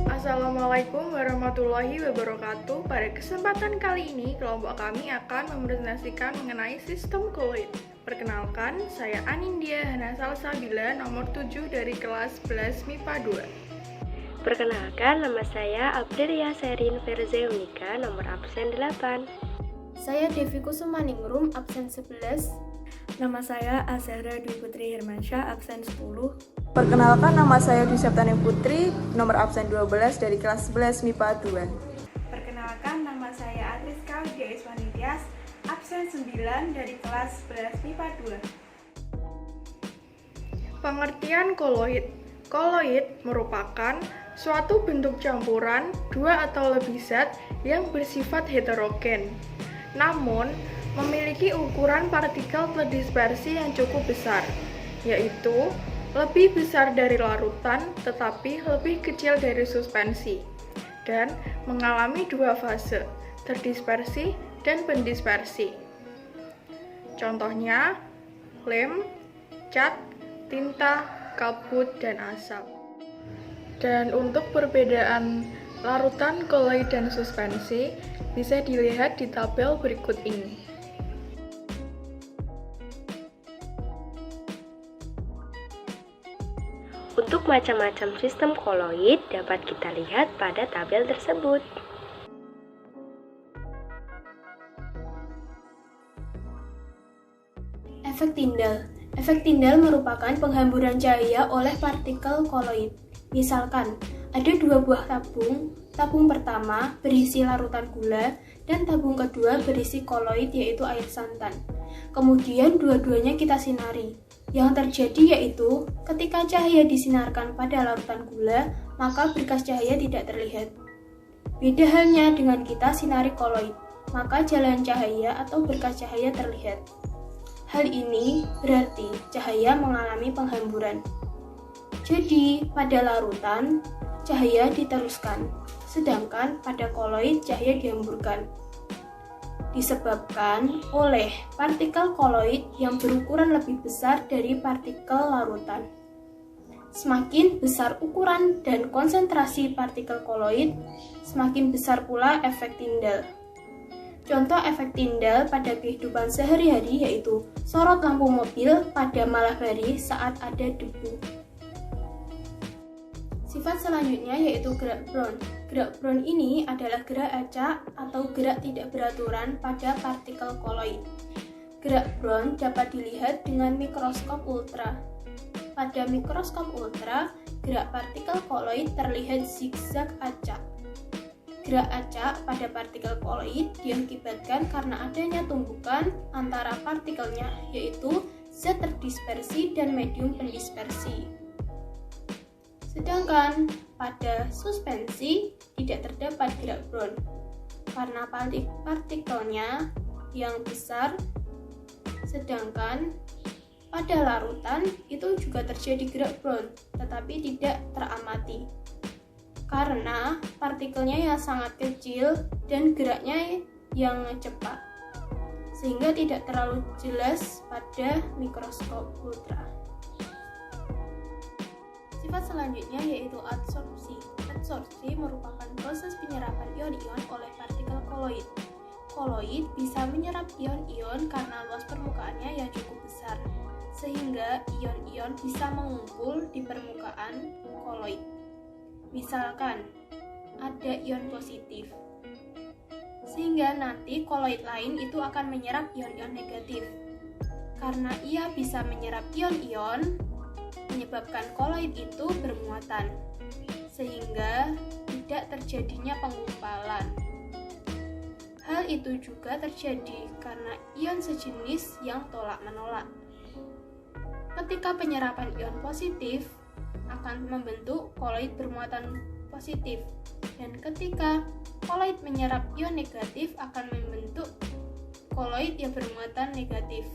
Assalamualaikum warahmatullahi wabarakatuh. Pada kesempatan kali ini, kelompok kami akan mempresentasikan mengenai sistem koloid. Perkenalkan, saya Anindya Hanasal Sabila, nomor 7 dari kelas 11 MIPA 2. Perkenalkan, nama saya Aprilia Serin Verzeunika, nomor absen 8. Saya Devi Kusumaningrum, absen 11. Nama saya Azahra Dwi Putri Hermansyah, absen 10. Perkenalkan, nama saya Dwi Septaning Putri, nomor absen 12 dari kelas 11 MIPA 2. Perkenalkan, nama saya Atriska Widya Iswanityas, absen 9 dari kelas 11 MIPA 2. Pengertian koloid. Koloid merupakan suatu bentuk campuran dua atau lebih zat yang bersifat heterogen, namun memiliki ukuran partikel terdispersi yang cukup besar, yaitu lebih besar dari larutan tetapi lebih kecil dari suspensi, dan mengalami dua fase, terdispersi dan pendispersi. Contohnya, lem, cat, tinta, kabut, dan asap. Dan untuk perbedaan larutan, koloid, dan suspensi bisa dilihat di tabel berikut ini. Untuk macam-macam sistem koloid dapat kita lihat pada tabel tersebut. Efek Tyndall. Efek Tyndall merupakan penghamburan cahaya oleh partikel koloid. Misalkan, ada dua buah tabung. Tabung pertama berisi larutan gula dan tabung kedua berisi koloid, yaitu air santan. Kemudian dua-duanya kita sinari. Yang terjadi yaitu ketika cahaya disinarkan pada larutan gula, maka berkas cahaya tidak terlihat. Beda halnya dengan kita sinari koloid, maka jalan cahaya atau berkas cahaya terlihat. Hal ini berarti cahaya mengalami penghamburan. Jadi, pada larutan, cahaya diteruskan, sedangkan pada koloid cahaya dihamburkan. Disebabkan oleh partikel koloid yang berukuran lebih besar dari partikel larutan. Semakin besar ukuran dan konsentrasi partikel koloid, semakin besar pula efek Tyndall. Contoh efek Tyndall pada kehidupan sehari-hari yaitu sorot lampu mobil pada malam hari saat ada debu. Sifat selanjutnya yaitu gerak Brown. Gerak Brown ini adalah gerak acak atau gerak tidak beraturan pada partikel koloid. Gerak Brown dapat dilihat dengan mikroskop ultra. Pada mikroskop ultra, gerak partikel koloid terlihat zigzag acak. Gerak acak pada partikel koloid diakibatkan karena adanya tumbukan antara partikelnya, yaitu zat terdispersi dan medium pendispersi. Sedangkan pada suspensi tidak terdapat gerak Brown karena partikelnya yang besar, sedangkan pada larutan itu juga terjadi gerak Brown tetapi tidak teramati karena partikelnya yang sangat kecil dan geraknya yang cepat, sehingga tidak terlalu jelas pada mikroskop ultra. Sifat selanjutnya yaitu adsorpsi. Adsorpsi merupakan proses penyerapan ion-ion oleh partikel koloid. Koloid bisa menyerap ion-ion karena luas permukaannya yang cukup besar, sehingga ion-ion bisa mengumpul di permukaan koloid. Misalkan, ada ion positif, sehingga nanti koloid lain itu akan menyerap ion-ion negatif. Karena ia bisa menyerap ion-ion, menyebabkan koloid itu bermuatan, sehingga tidak terjadinya penggumpalan. Hal itu juga terjadi karena ion sejenis yang tolak-menolak. Ketika penyerapan ion positif akan membentuk koloid bermuatan positif, dan ketika koloid menyerap ion negatif akan membentuk koloid yang bermuatan negatif.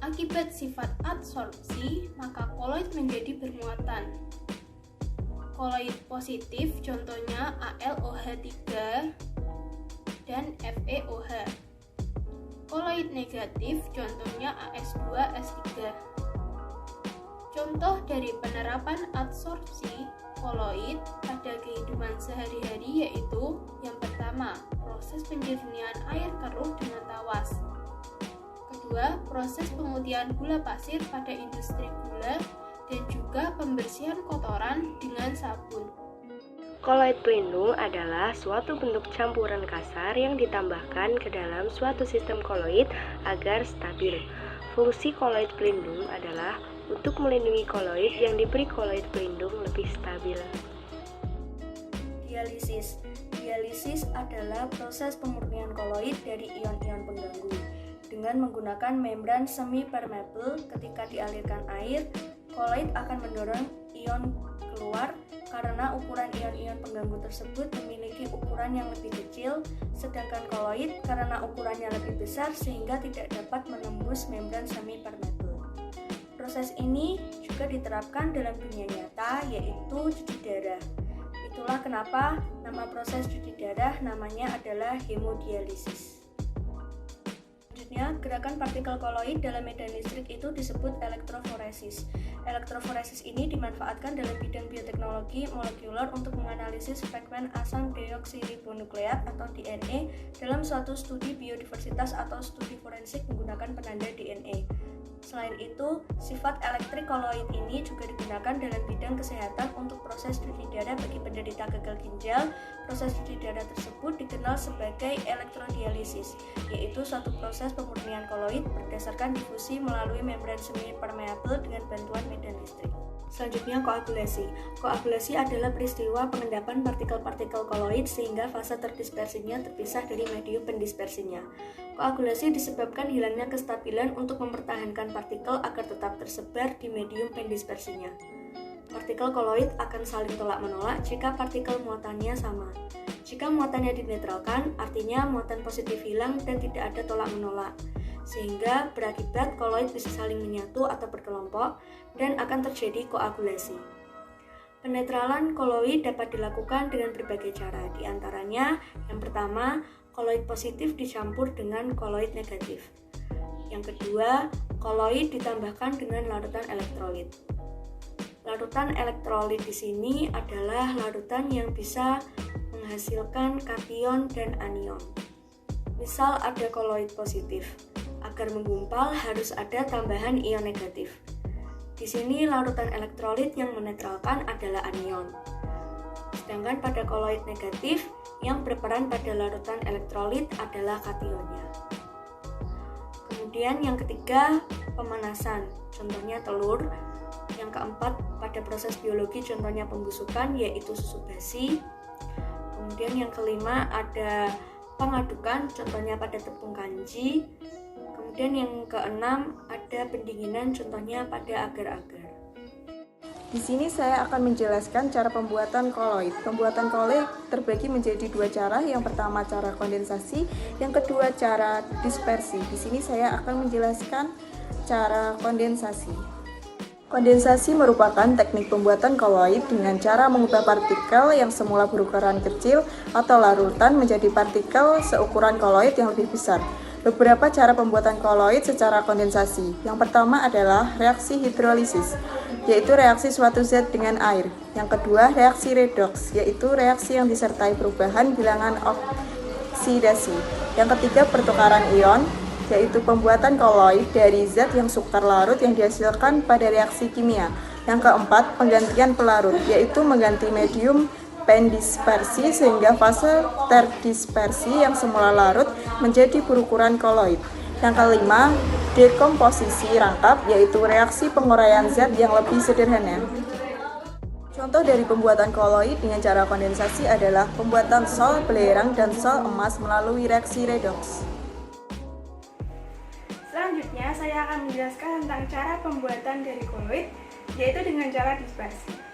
Akibat sifat adsorpsi, maka koloid menjadi bermuatan. Koloid positif contohnya AlOH3 dan FeOH. Koloid negatif contohnya AS2S3. Contoh dari penerapan adsorpsi koloid pada kehidupan sehari-hari yaitu yang pertama, proses penjernihan air keruh dengan tawas. Kedua, proses pemutihan gula pasir pada industri gula dan juga pembersihan kotoran dengan sabun. Koloid pelindung adalah suatu bentuk campuran kasar yang ditambahkan ke dalam suatu sistem koloid agar stabil. Fungsi koloid pelindung adalah untuk melindungi koloid yang diberi koloid pelindung lebih stabil. Dialisis. Dialisis adalah proses pemurnian koloid dari ion-ion pengganggu. Dengan menggunakan membran semi permeable, ketika dialirkan air, koloid akan mendorong ion keluar karena ukuran ion-ion pengganggu tersebut memiliki ukuran yang lebih kecil, sedangkan koloid karena ukurannya lebih besar sehingga tidak dapat menembus membran semi permeable. Proses ini juga diterapkan dalam dunia nyata, yaitu cuci darah. Itulah kenapa nama proses cuci darah namanya adalah hemodialisis. Selanjutnya, gerakan partikel koloid dalam medan listrik itu disebut elektroforesis. Elektroforesis ini dimanfaatkan dalam bidang bioteknologi molekuler untuk menganalisis fragmen asam deoksiribonukleat atau DNA dalam suatu studi biodiversitas atau studi forensik menggunakan penanda DNA. Selain itu, sifat elektrik koloid ini juga digunakan dalam bidang kesehatan untuk proses cuci darah bagi penderita gagal ginjal. Proses cuci darah tersebut dikenal sebagai elektrodialisis, yaitu suatu proses pemurnian koloid berdasarkan difusi melalui membran semi permeable dengan bantuan medan listrik. Selanjutnya, koagulasi. Koagulasi adalah peristiwa pengendapan partikel-partikel koloid sehingga fase terdispersinya terpisah dari medium pendispersinya. Koagulasi disebabkan hilangnya kestabilan untuk mempertahankan partikel agar tetap tersebar di medium pendispersinya. Partikel koloid akan saling tolak-menolak jika partikel muatannya sama. Jika muatannya dinetralkan, artinya muatan positif hilang dan tidak ada tolak-menolak, sehingga berakibat koloid bisa saling menyatu atau berkelompok dan akan terjadi koagulasi. Penetralan koloid dapat dilakukan dengan berbagai cara, di antaranya yang pertama, koloid positif dicampur dengan koloid negatif. Yang kedua, koloid ditambahkan dengan larutan elektrolit. Larutan elektrolit di sini adalah larutan yang bisa menghasilkan kation dan anion. Misal ada koloid positif. Agar menggumpal harus ada tambahan ion negatif. Di sini larutan elektrolit yang menetralkan adalah anion. Sedangkan pada koloid negatif yang berperan pada larutan elektrolit adalah kationnya. Kemudian yang ketiga, pemanasan, contohnya telur. Yang keempat, pada proses biologi contohnya pembusukan yaitu susu basi. Kemudian yang kelima ada pengadukan, contohnya pada tepung kanji. Kemudian yang keenam ada pendinginan, contohnya pada agar-agar. Di sini saya akan menjelaskan cara pembuatan koloid. Pembuatan koloid terbagi menjadi dua cara. Yang pertama cara kondensasi, yang kedua cara dispersi. Di sini saya akan menjelaskan cara kondensasi. Kondensasi merupakan teknik pembuatan koloid dengan cara mengubah partikel yang semula berukuran kecil atau larutan menjadi partikel seukuran koloid yang lebih besar. Beberapa cara pembuatan koloid secara kondensasi. Yang pertama adalah reaksi hidrolisis, yaitu reaksi suatu zat dengan air. Yang kedua, reaksi redoks, yaitu reaksi yang disertai perubahan bilangan oksidasi. Yang ketiga, pertukaran ion, yaitu pembuatan koloid dari zat yang sukar larut yang dihasilkan pada reaksi kimia. Yang keempat, penggantian pelarut, yaitu mengganti medium pendispersi sehingga fase terdispersi yang semula larut menjadi berukuran koloid. Yang kelima, dekomposisi rangkap, yaitu reaksi penguraian zat yang lebih sederhana. Contoh dari pembuatan koloid dengan cara kondensasi adalah pembuatan sol belerang dan sol emas melalui reaksi redoks. Selanjutnya, saya akan menjelaskan tentang cara pembuatan dari koloid, yaitu dengan cara dispersi.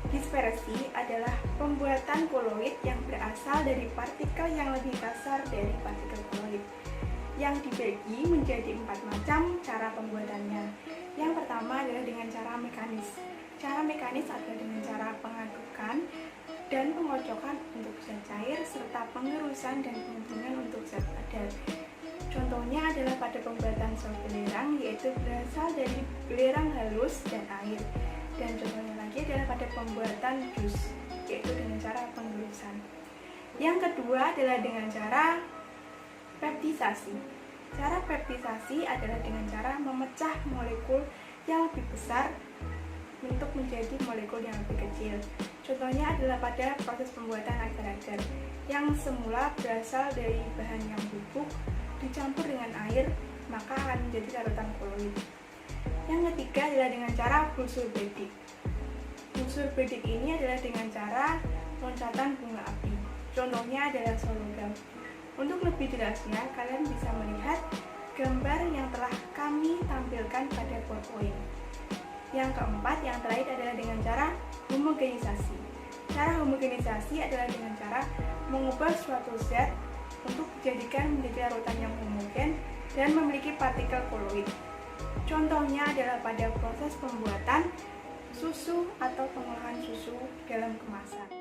Dispersi adalah pembuatan koloid yang berasal dari partikel yang lebih kasar dari partikel koloid, yang dibagi menjadi 4 macam cara pembuatannya. Yang pertama adalah dengan cara mekanis. Cara mekanis adalah dengan cara pengadukan dan pengocokan untuk zat cair, serta pengerusan dan pengumpulkan untuk zat padat. Contohnya adalah pada pembuatan sol belerang, yaitu berasal dari belerang halus dan air. pada pembuatan jus, yaitu dengan cara penggelusan. Yang kedua adalah dengan cara peptisasi. Cara peptisasi adalah dengan cara memecah molekul yang lebih besar untuk menjadi molekul yang lebih kecil. Contohnya adalah pada proses pembuatan agar-agar yang semula berasal dari bahan yang bubuk dicampur dengan air, maka akan menjadi larutan koloid. Yang ketiga adalah dengan cara bulsur bedik. Bulsur bedik ini adalah dengan cara loncatan bunga api. Contohnya adalah sologam. Untuk lebih jelasnya, kalian bisa melihat gambar yang telah kami tampilkan pada PowerPoint. Yang keempat, yang terakhir adalah dengan cara homogenisasi. Cara homogenisasi adalah dengan cara mengubah suatu zat untuk dijadikan menjadi larutan yang homogen dan memiliki partikel koloid. Contohnya adalah pada proses pembuatan susu atau pengolahan susu dalam kemasan.